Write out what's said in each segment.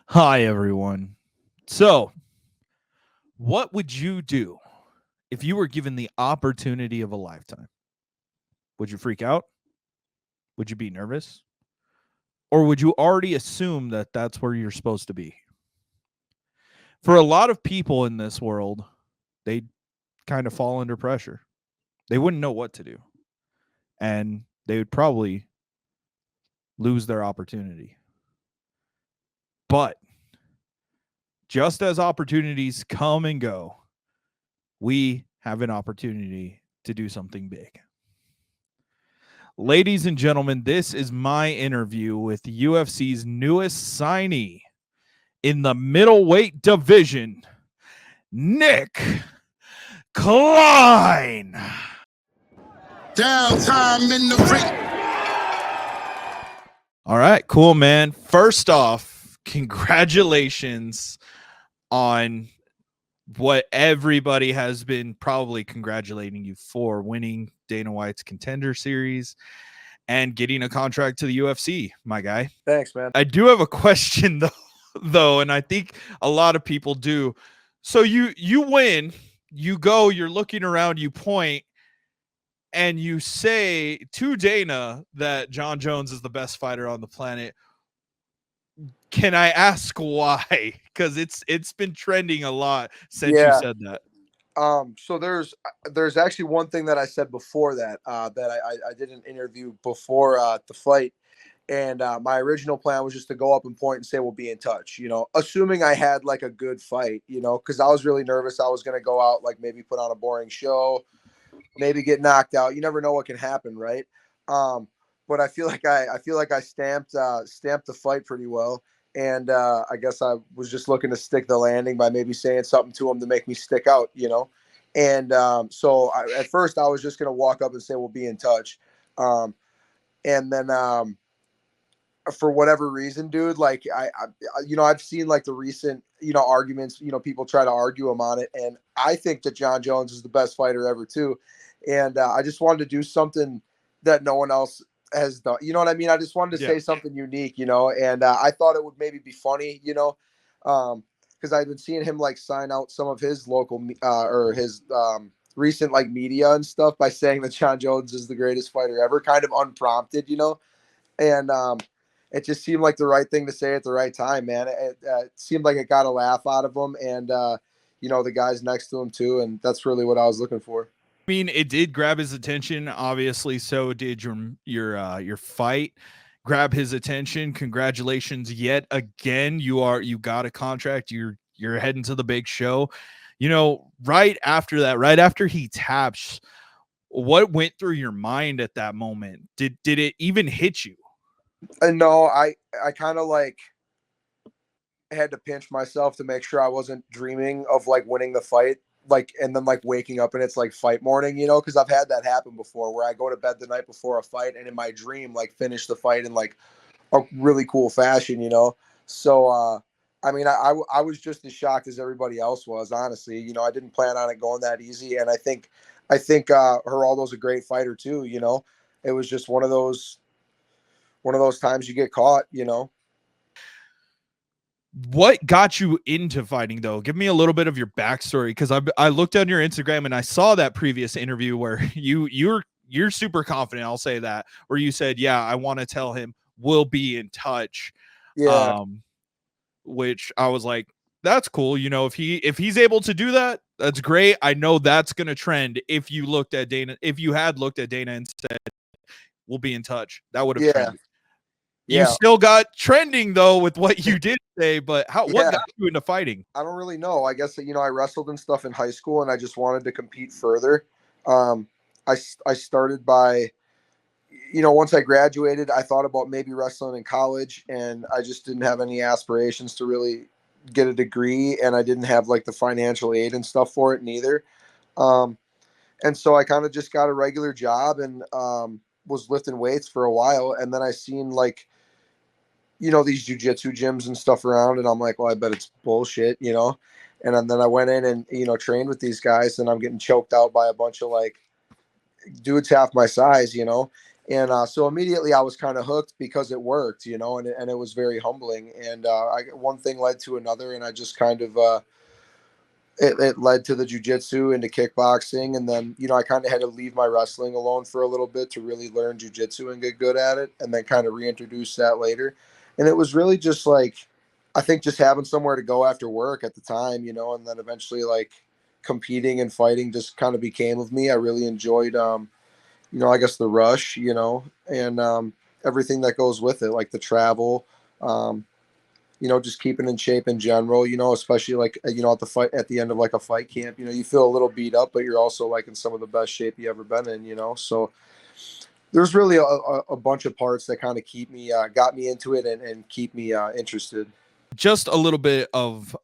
Hi, everyone. So, what would you do if you were given the opportunity of a lifetime? Would you freak out? Would you be nervous? Or would you already assume that that's where you're supposed to be? For a lot of people in this world, they kind of fall under pressure. They wouldn't know what to do. And they would probably lose their opportunity. But just as opportunities come and go, we have an opportunity to do something big. Ladies and gentlemen, this is my interview with UFC's newest signee in the middleweight division, Nick Klein. Downtime in the ring. All right, cool, man. First off, congratulations on what everybody has been probably congratulating you for, winning Dana White's Contender Series and getting a contract to the UFC, my guy. Thanks, man. I do have a question though, and I think a lot of people do. So you win, you go, you're looking around, you point, and you say to Dana that John Jones is the best fighter on the planet. Can I ask why? Because it's been trending a lot since you said that. So there's actually one thing that I said before that I did an interview before the fight, and my original plan was just to go up and point and say we'll be in touch, assuming I had like a good fight, because I was really nervous. I was gonna go out like maybe put on a boring show, maybe get knocked out. You never know what can happen, right? But I feel like I stamped the fight pretty well. And I guess I was just looking to stick the landing by maybe saying something to him to make me stick out. And at first I was just going to walk up and say, we'll be in touch. And then for whatever reason, dude, like I've seen like the recent, arguments, people try to argue him on it. And I think that John Jones is the best fighter ever too. And I just wanted to do something that no one else has done. You know what I mean? I just wanted to say something unique, and I thought it would maybe be funny, because I've been seeing him like sign out some of his local or his recent like media and stuff by saying that John Jones is the greatest fighter ever, kind of unprompted, and it just seemed like the right thing to say at the right time, man. It seemed like it got a laugh out of him, and the guys next to him too, and that's really what I was looking for. I mean, it did grab his attention. Obviously, so did your fight grab his attention. Congratulations yet again. You got a contract. You're heading to the big show. Right after that, right after he taps, what went through your mind at that moment? Did it even hit you? No, I kind of like had to pinch myself to make sure I wasn't dreaming of like winning the fight, like, and then like waking up and it's like fight morning, because I've had that happen before where I go to bed the night before a fight and in my dream like finish the fight in like a really cool fashion. So I mean, I was just as shocked as everybody else was, honestly. I didn't plan on it going that easy, and I think Geraldo's a great fighter too. It was just one of those times you get caught. What got you into fighting though? Give me a little bit of your backstory, because I looked on your Instagram and I saw that previous interview where you're super confident. I'll say that, where you said, "Yeah, I want to tell him we'll be in touch." Yeah. Which I was like, that's cool. If he's able to do that, that's great. I know that's gonna trend. If you had looked at Dana and said, "We'll be in touch," that would have trended. You still got trending though with what you did say, but what got you into fighting? I don't really know. I guess that, I wrestled and stuff in high school and I just wanted to compete further. I started by, once I graduated, I thought about maybe wrestling in college, and I just didn't have any aspirations to really get a degree, and I didn't have like the financial aid and stuff for it neither. And so I kind of just got a regular job and was lifting weights for a while, and then I seen like, these jujitsu gyms and stuff around, and I'm like, well, I bet it's bullshit, and then I went in and trained with these guys, and I'm getting choked out by a bunch of like dudes half my size, And so immediately I was kind of hooked because it worked, you know, and it was very humbling. And one thing led to another, and I just kind of it led to the jujitsu and to kickboxing. And then, you know, I kind of had to leave my wrestling alone for a little bit to really learn jujitsu and get good at it, and then kind of reintroduce that later. And it was really just like, I think just having somewhere to go after work at the time, you know, and then eventually like competing and fighting just kind of became of me. I really enjoyed, you know, I guess the rush, you know, and everything that goes with it, like the travel, um, you know, just keeping in shape in general, you know, especially like, you know, at the end of like a fight camp, you know, you feel a little beat up, but you're also like in some of the best shape you ever been in, you know. So there's really a bunch of parts that kind of keep me, got me into it and keep me interested. Just a little bit of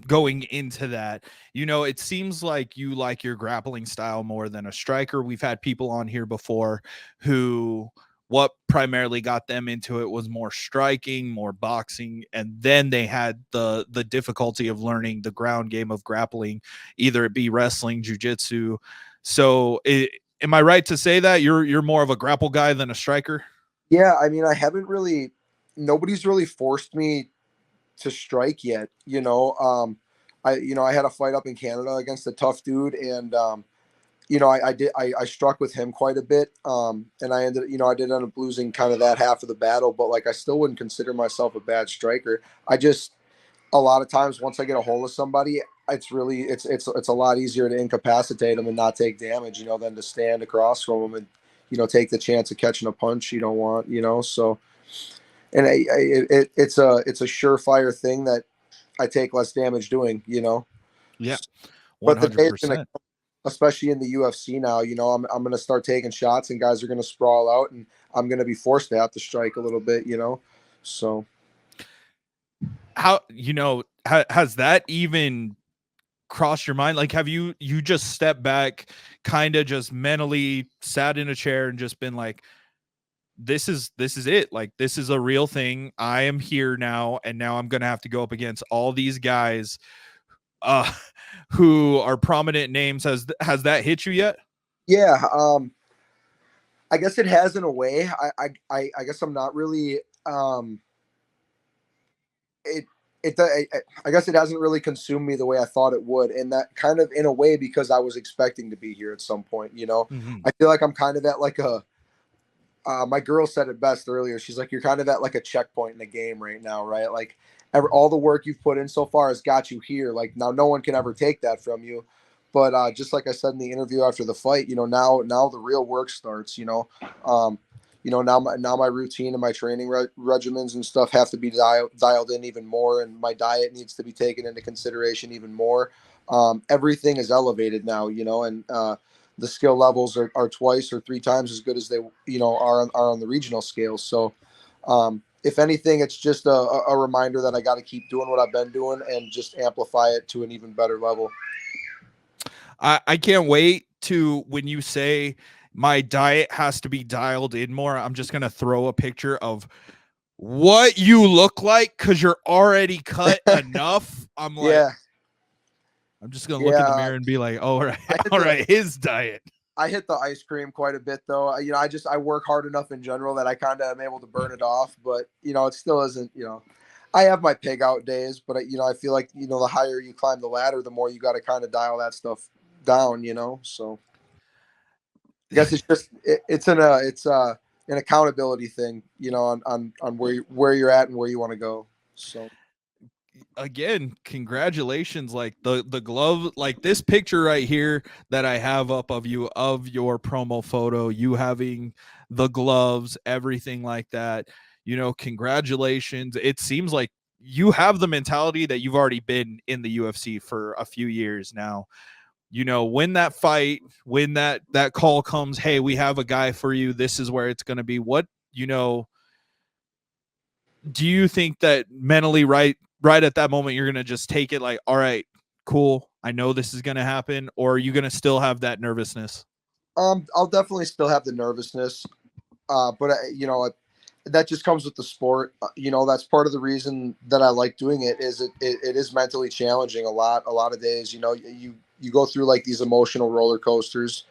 going into that, you know, it seems like you like your grappling style more than a striker. We've had people on here before who what primarily got them into it was more striking, more boxing, and then they had the difficulty of learning the ground game of grappling, either it be wrestling, jujitsu. So am I right to say that you're more of a grapple guy than a striker? Yeah. I mean, nobody's really forced me to strike yet, you know. You know, I had a fight up in Canada against a tough dude, and you know, I struck with him quite a bit, and you know, I did end up losing kind of that half of the battle, but like I still wouldn't consider myself a bad striker. I just a lot of times once I get a hold of somebody, it's a lot easier to incapacitate them and not take damage, you know, than to stand across from them and, you know, take the chance of catching a punch you don't want, you know. So, and it's a surefire thing that I take less damage doing, you know. Yeah, But the day is gonna, 100%. especially in the UFC now, you know, I'm gonna start taking shots and guys are gonna sprawl out, and I'm gonna be forced to have to strike a little bit, you know. So How, you know, has that even crossed your mind? Like, have you just stepped back, kind of just mentally sat in a chair and just been like, this is it. Like, this is a real thing. I am here now, and now I'm gonna have to go up against all these guys uh who are prominent names. Has that hit you yet? yeah, I guess it has in a way. I guess I'm not really it I guess it hasn't really consumed me the way I thought it would, and that kind of in a way because I was expecting to be here at some point. You know, Hmm. I feel like I'm kind of at like a. My girl said it best earlier. She's like, "You're kind of at like a checkpoint in the game right now, right? Like, all the work you've put in so far has got you here. Like now, no one can ever take that from you." But just like I said in the interview after the fight, you know, now the real work starts. Um, you know, now my routine and my training regimens and stuff have to be dialed in even more, and my diet needs to be taken into consideration even more. Everything is elevated now, you know, and the skill levels are twice or three times as good as they, you know, are on the regional scale. So if anything, it's just a reminder that I got to keep doing what I've been doing and just amplify it to an even better level. I can't wait to when you say my diet has to be dialed in more. I'm just gonna throw a picture of what you look like because you're already cut enough. I'm like, Yeah, I'm just gonna look in the yeah. mirror and be like, all right, I hit all the right, his diet. I hit the ice cream quite a bit though. You know, I work hard enough in general that I kind of am able to burn it off, but you know, it still isn't. You know, I have my pig out days, but you know, I feel like, you know, the higher you climb the ladder, the more you got to kind of dial that stuff down. You know, so I guess it's an accountability thing. You know, on where you're at and where you want to go. So Again, congratulations. Like the glove, like this picture right here that I have up of you of your promo photo, you having the gloves, everything like that. You know, congratulations. It seems like you have the mentality that you've already been in the UFC for a few years now. You know, when that fight, when that call comes, hey, we have a guy for you, this is where it's going to be. What, you know, do you think that mentally right at that moment you're going to just take it like, all right, cool, I know this is going to happen, or are you going to still have that nervousness? I'll definitely still have the nervousness, but you know, that just comes with the sport. You know, that's part of the reason that I like doing it. Is it is mentally challenging a lot of days. You know, you go through like these emotional roller coasters.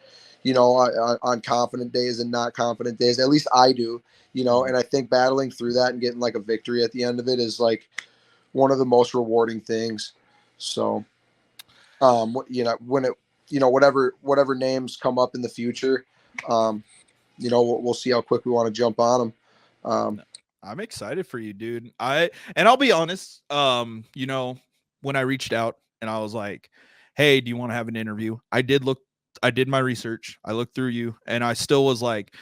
on confident days and not confident days. At least I do, and I think battling through that and getting like a victory at the end of it is like one of the most rewarding things. So, when it, whatever names come up in the future, we'll see how quick we want to jump on them. I'm excited for you, dude. I'll be honest, when I reached out and I was like, hey, do you want to have an interview? I did my research. I looked through you and I still was like,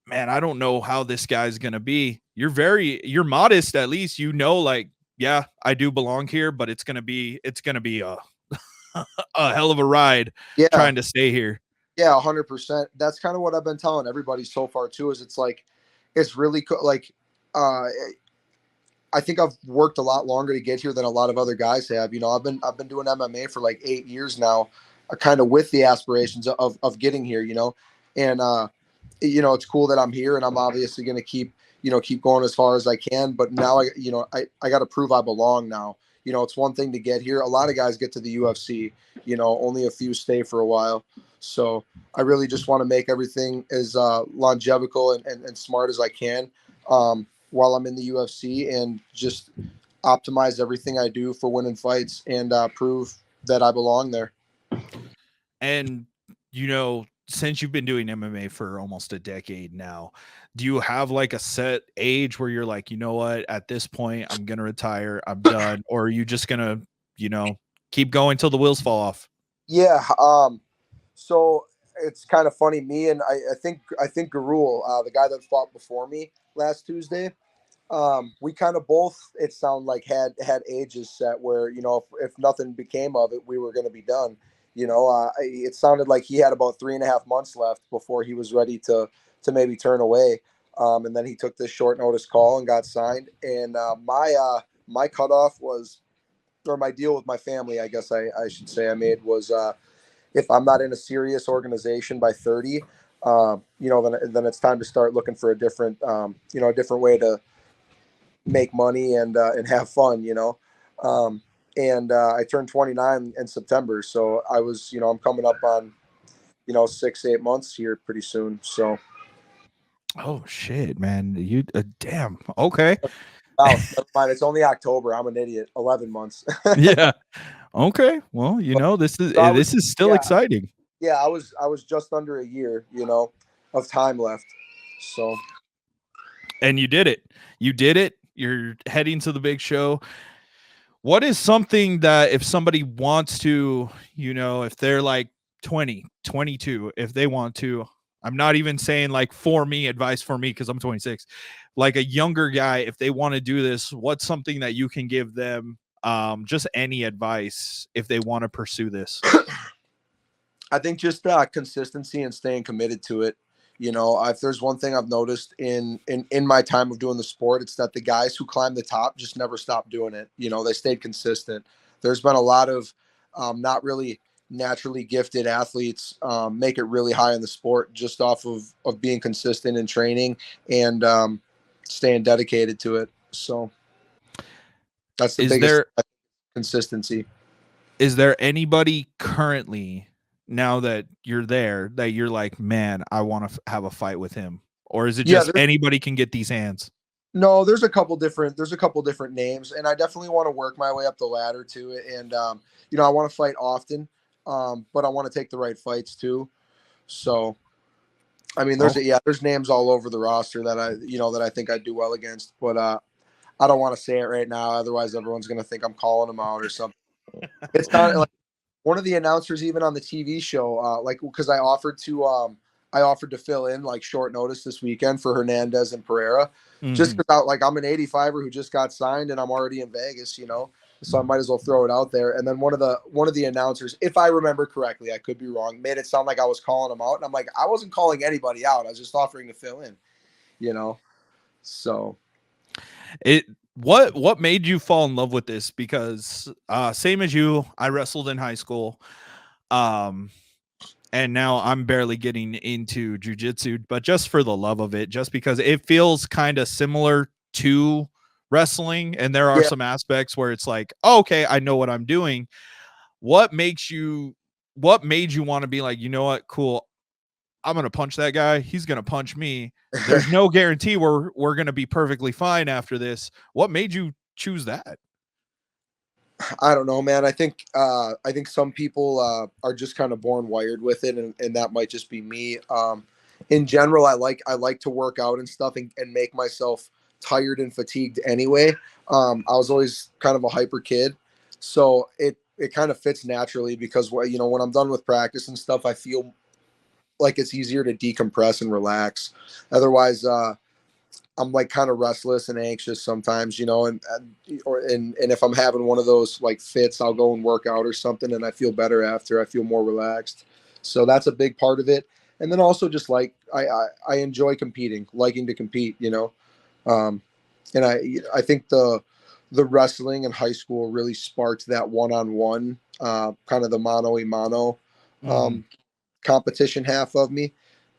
man, I don't know how this guy's going to be. You're modest. At least, like, yeah, I do belong here, but it's going to be a, a hell of a ride trying to stay here. Yeah, 100%. That's kind of what I've been telling everybody so far too, is it's like, it's really like, I think I've worked a lot longer to get here than a lot of other guys have. I've been doing MMA for like 8 years now, kind of with the aspirations of getting here, and it's cool that I'm here, and I'm obviously going to keep going as far as I can. But now I got to prove I belong now. It's one thing to get here. A lot of guys get to the UFC, only a few stay for a while. So I really just want to make everything as longevical and smart as I can while I'm in the UFC, and just optimize everything I do for winning fights and prove that I belong there. And, since you've been doing MMA for almost a decade now, do you have like a set age where you're like, you know what, at this point, I'm going to retire, I'm done? Or are you just going to, keep going till the wheels fall off? Yeah. So it's kind of funny. Me and I think Garul, the guy that fought before me last Tuesday, we kind of both, it sounded like, had ages set where, if nothing became of it, we were going to be done. It sounded like he had about 3.5 months left before he was ready to maybe turn away. And then he took this short notice call and got signed. And my cutoff was, or my deal with my family, I guess I should say, I made was, if I'm not in a serious organization by 30, then it's time to start looking for a different, a different way to make money and have fun, I turned 29 in September. So I was, I'm coming up on, 6-8 months here pretty soon. So. Oh shit, man. You damn. Okay. Oh, never mind. It's only October. I'm an idiot. 11 months. Yeah. Okay. Well, this is still exciting. Yeah, I was just under a year, of time left. So. And you did it. You did it. You're heading to the big show. What is something that if somebody wants to, if they're like 20, 22, if they want to, I'm not even saying like advice for me because I'm 26, like a younger guy, if they want to do this, what's something that you can give them? Just any advice if they want to pursue this? I think just consistency and staying committed to it. If there's one thing I've noticed in my time of doing the sport, it's that the guys who climb the top just never stop doing it. They stayed consistent. There's been a lot of not really naturally gifted athletes make it really high in the sport just off of being consistent in training and staying dedicated to it. So that's the biggest consistency. Is there anybody currently, now that you're there, that you're like, man, I want to have a fight with him? Or is it just anybody can get these hands? No, there's a couple different names, and I definitely want to work my way up the ladder to it. And I want to fight often, but I want to take the right fights too. So, I mean, there's names all over the roster that I think I'd do well against, but I don't want to say it right now. Otherwise, everyone's gonna think I'm calling them out or something. It's not like one of the announcers even on the TV show, because I offered to fill in like short notice this weekend for Hernandez and Pereira, just because I'm an 85er who just got signed and I'm already in Vegas, so I might as well throw it out there. And then one of the announcers, if I remember correctly, I could be wrong, made it sound like I was calling them out, and I'm like, I wasn't calling anybody out. I was just offering to fill in, So what made you fall in love with this? Because same as you, I wrestled in high school. And now I'm barely getting into jiu-jitsu, but just for the love of it, just because it feels kind of similar to wrestling. And there are some aspects where it's like, oh, okay, I know what I'm doing. What made you want to be like, you know what, cool, I'm going to punch that guy. He's going to punch me. There's no guarantee we're going to be perfectly fine after this. What made you choose that? I don't know, man. I think some people are just kind of born wired with it, and that might just be me. In general, I like to work out and stuff and make myself tired and fatigued anyway. I was always kind of a hyper kid, so it kind of fits naturally because when I'm done with practice and stuff, I feel like it's easier to decompress and relax. Otherwise, I'm like kind of restless and anxious sometimes, and if I'm having one of those like fits, I'll go and work out or something, and I feel better after. I feel more relaxed, so that's a big part of it. And then also just like I enjoy competing, liking to compete, um, and I think the wrestling in high school really sparked that one-on-one, kind of the mano a mano competition half of me.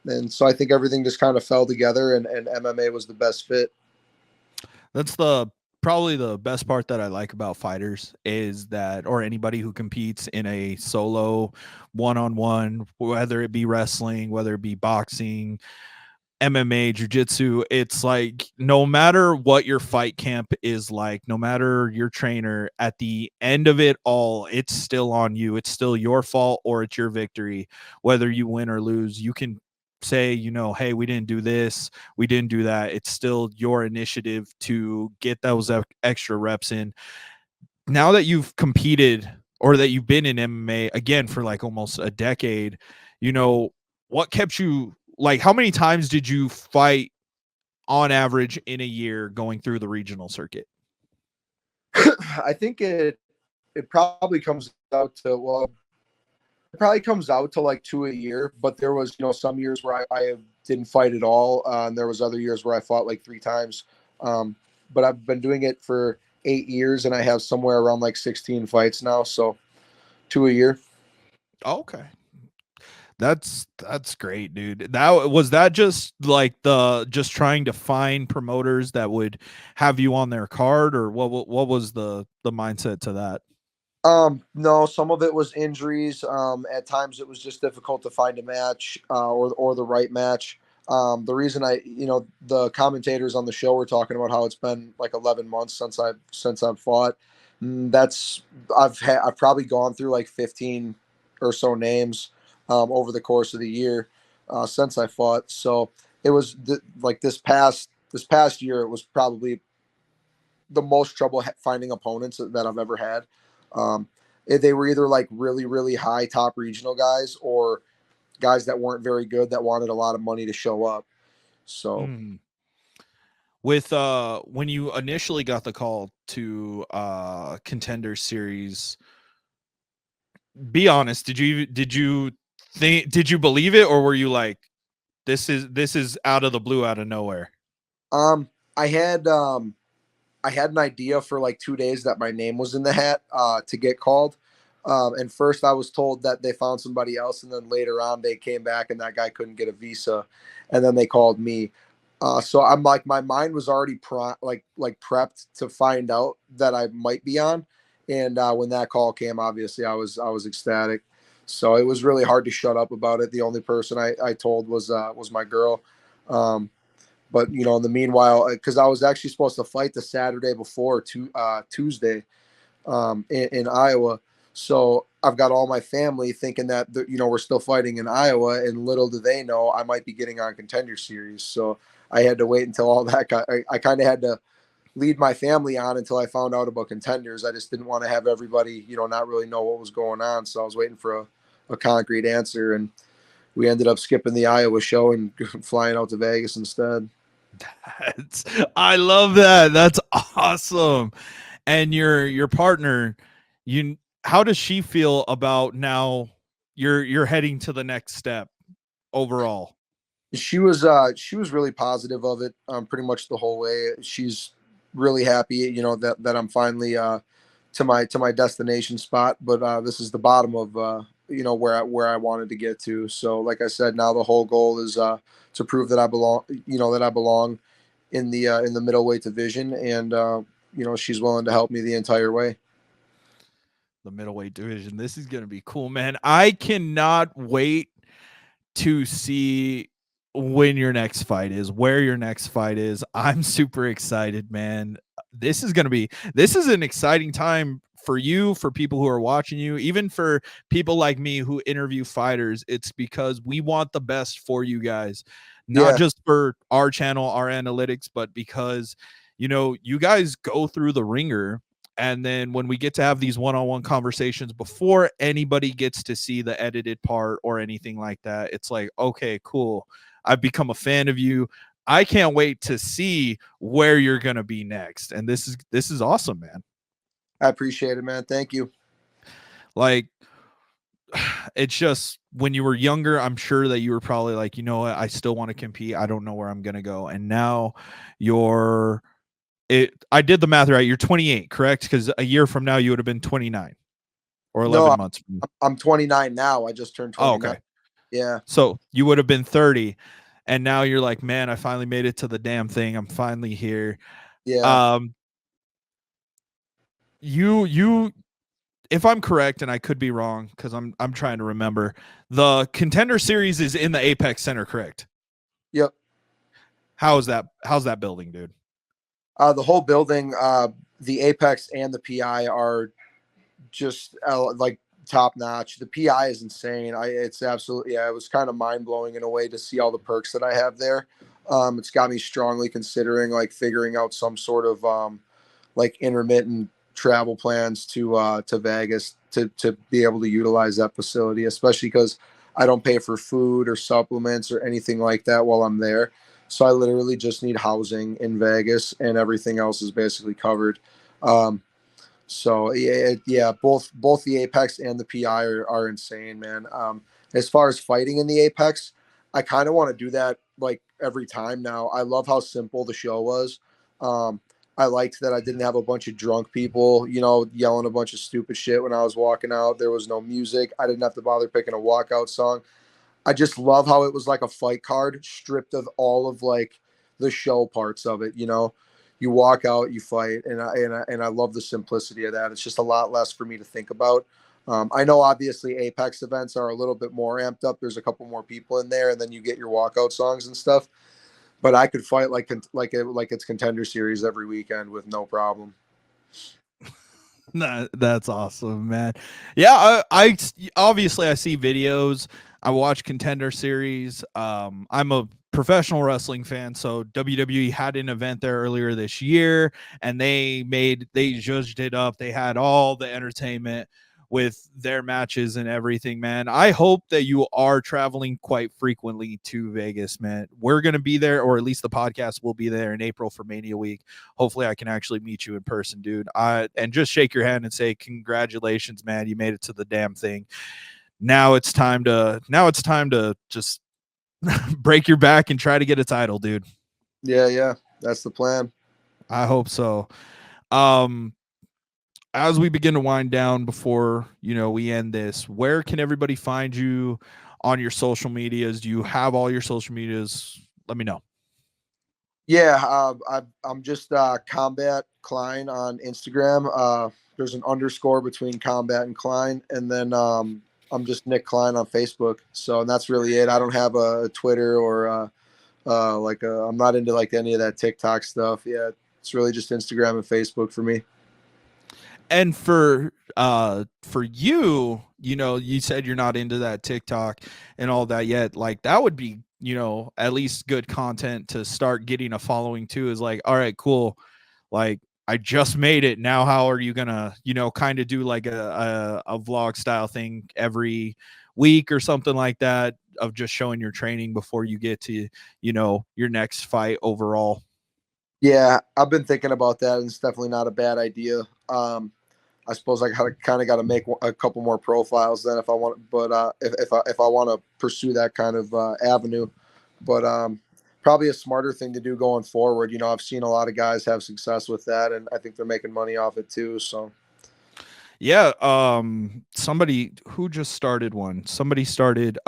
And so I think everything just kind of fell together, and MMA was the best fit. That's probably the best part that I like about fighters is that, or anybody who competes in a solo one-on-one, whether it be wrestling, whether it be boxing, MMA, jiu-jitsu, it's like no matter what your fight camp is like, no matter your trainer, at the end of it all, it's still on you. It's still your fault or it's your victory. Whether you win or lose, you can say, hey, we didn't do this, we didn't do that. It's still your initiative to get those extra reps in. Now that you've competed or that you've been in MMA again for like almost a decade, what kept you, like, how many times did you fight on average in a year going through the regional circuit? I think it probably comes out to, well, it probably comes out to like 2 a year, but there was, some years where I didn't fight at all. And there was other years where I fought like 3 times. But I've been doing it for 8 years, and I have somewhere around like 16 fights now. So 2 a year. Okay. That's great, dude. That just like just trying to find promoters that would have you on their card, or what was the mindset to that? No, some of it was injuries. At times it was just difficult to find a match, or the right match. The reason the commentators on the show were talking about how it's been like 11 months since I've fought. That's I've probably gone through like 15 or so names, over the course of the year, since I fought. So it was like this past year, it was probably the most trouble finding opponents that I've ever had. Um, they were either like really, really high top regional guys, or guys that weren't very good that wanted a lot of money to show up. So With when you initially got the call to Contenders Series, be honest, did you believe it, or were you like, this is out of the blue, out of nowhere? um, I had I had an idea for like 2 days that my name was in the hat, to get called. And first I was told that they found somebody else, and then later on they came back and that guy couldn't get a visa, and then they called me. So I'm like, my mind was already like prepped to find out that I might be on. And when that call came, obviously I was ecstatic. So it was really hard to shut up about it. The only person I told was my girl. Um, but in the meanwhile, because I was actually supposed to fight the Saturday before, Tuesday, in Iowa. So I've got all my family thinking that we're still fighting in Iowa, and little do they know I might be getting on Contender Series. So I had to wait until all that got. I kind of had to lead my family on until I found out about Contenders. I just didn't want to have everybody, not really know what was going on. So I was waiting for a concrete answer, and we ended up skipping the Iowa show and flying out to Vegas instead. I love that. That's awesome. And your partner, how does she feel about now you're heading to the next step overall? She was really positive of it, pretty much the whole way. She's really happy, that I'm finally, to my destination spot. But this is the bottom of, where I wanted to get to. So like I said, now the whole goal is, to prove that I belong in the middleweight division, and she's willing to help me the entire way. The middleweight division. This is going to be cool, man. I cannot wait to see when your next fight is, where your next fight is. I'm super excited, man. This is an exciting time for you, for people who are watching you, even for people like me who interview fighters. It's because we want the best for you guys, not Yeah, just for our channel, our analytics, but because, you guys go through the ringer. And then when we get to have these one-on-one conversations before anybody gets to see the edited part or anything like that, it's like, okay, cool. I've become a fan of you. I can't wait to see where you're going to be next. And this is awesome, man. I appreciate it, man. Thank you. Like, it's just when you were younger, I'm sure that you were probably like, you know what, I still want to compete. I don't know where I'm going to go. And now I did the math right. You're 28, correct? Because a year from now, you would have been 29 or No, 11 months. I'm 29 now. I just turned Oh, 29. okay. Yeah. So you would have been 30. And now you're like, man, I finally made it to the damn thing. I'm finally here. Yeah. Um, you if I'm correct, and I could be wrong because I'm trying to remember, the Contender Series is in the Apex Center, correct? Yep. How's that building, dude? The whole building, the Apex and the PI are just like top notch. The PI is insane. It's absolutely, yeah, it was kind of mind blowing in a way to see all the perks that I have there. It's got me strongly considering like figuring out some sort of like intermittent travel plans to Vegas to be able to utilize that facility, especially because I don't pay for food or supplements or anything like that while I'm there. So I literally just need housing in Vegas, and everything else is basically covered. Um, so yeah, both the Apex and the PI are insane, man. As far as fighting in the Apex, I kind of want to do that like every time now. I love how simple the show was. Um, I liked that I didn't have a bunch of drunk people, yelling a bunch of stupid shit when I was walking out. There was no music. I didn't have to bother picking a walkout song. I just love how it was like a fight card stripped of all of like the show parts of it. You walk out, you fight, and I love the simplicity of that. It's just a lot less for me to think about. I know obviously Apex events are a little bit more amped up. There's a couple more people in there, and then you get your walkout songs and stuff. But I could fight like it's Contender Series every weekend with no problem. That's awesome, man. Yeah, I obviously I see videos. I watch Contender Series. I'm a professional wrestling fan, so WWE had an event there earlier this year, and they judged it up. They had all the entertainment with their matches and everything, man. I hope that you are traveling quite frequently to Vegas, man. We're going to be there, or at least the podcast will be there in April for Mania Week. Hopefully I can actually meet you in person, dude. And just shake your hand and say, congratulations, man. You made it to the damn thing. Now it's time to just break your back and try to get a title, dude. Yeah, that's the plan. I hope so. Um, as we begin to wind down before we end this, where can everybody find you on your social medias? Do you have all your social medias? Let me know. Yeah, I'm just Combat Klein on Instagram. There's an underscore between Combat and Klein, and then I'm just Nick Klein on Facebook. So, and that's really it. I don't have a Twitter or I'm not into like any of that TikTok stuff. Yeah, it's really just Instagram and Facebook for me. And for you, you said you're not into that TikTok and all that yet. Like that would be, at least good content to start getting a following too, is like, all right, cool. Like I just made it. Now how are you gonna, kind of do like a vlog style thing every week or something like that, of just showing your training before you get to, your next fight overall? Yeah, I've been thinking about that, and it's definitely not a bad idea. I suppose I kind of got to make a couple more profiles then if I want, but if I want to pursue that kind of avenue, but probably a smarter thing to do going forward. I've seen a lot of guys have success with that, and I think they're making money off it too. So Yeah, somebody who just started one. Somebody started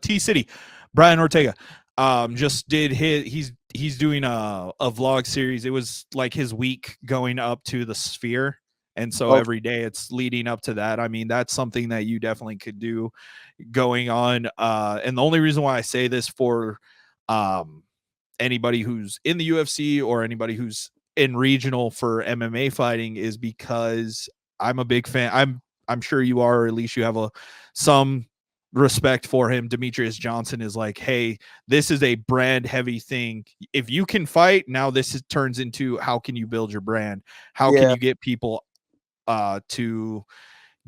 T City. Brian Ortega. Just did he's doing a vlog series. It was like his week going up to the Sphere And so every day it's leading up to that. I mean, that's something that you definitely could do going on. And the only reason why I say this for anybody who's in the UFC or anybody who's in regional for MMA fighting is because I'm a big fan. I'm sure you are, or at least you have some respect for him. Demetrius Johnson is like, hey, this is a brand heavy thing. If you can fight, now turns into how can you build your brand? How can you get people to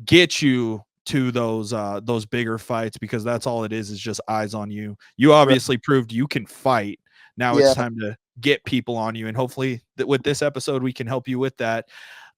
get you to those bigger fights, because that's all it is just eyes on you. You obviously proved you can fight. Now it's time to get people on you, and hopefully with this episode we can help you with that.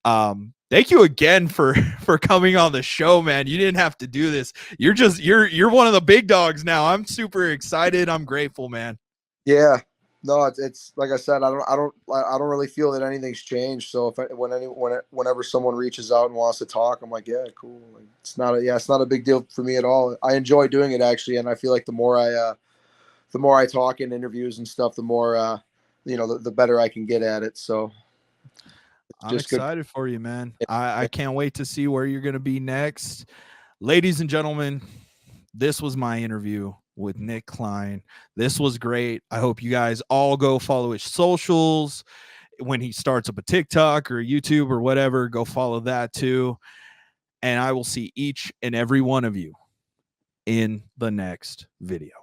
Thank you again for coming on the show, man. You didn't have to do this. You're one of the big dogs now. I'm super excited. I'm grateful, man. Yeah. No, it's like I said, I don't really feel that anything's changed. So whenever someone reaches out and wants to talk, I'm like, yeah, cool. Like, it's not a big deal for me at all. I enjoy doing it actually, and I feel like the more I talk in interviews and stuff, the more the better I can get at it. So I'm excited for you, man. I can't wait to see where you're going to be next. Ladies and gentlemen, this was my interview with Nick Klein. This was great. I hope you guys all go follow his socials. When he starts up a TikTok or YouTube or whatever, go follow that too. And I will see each and every one of you in the next video.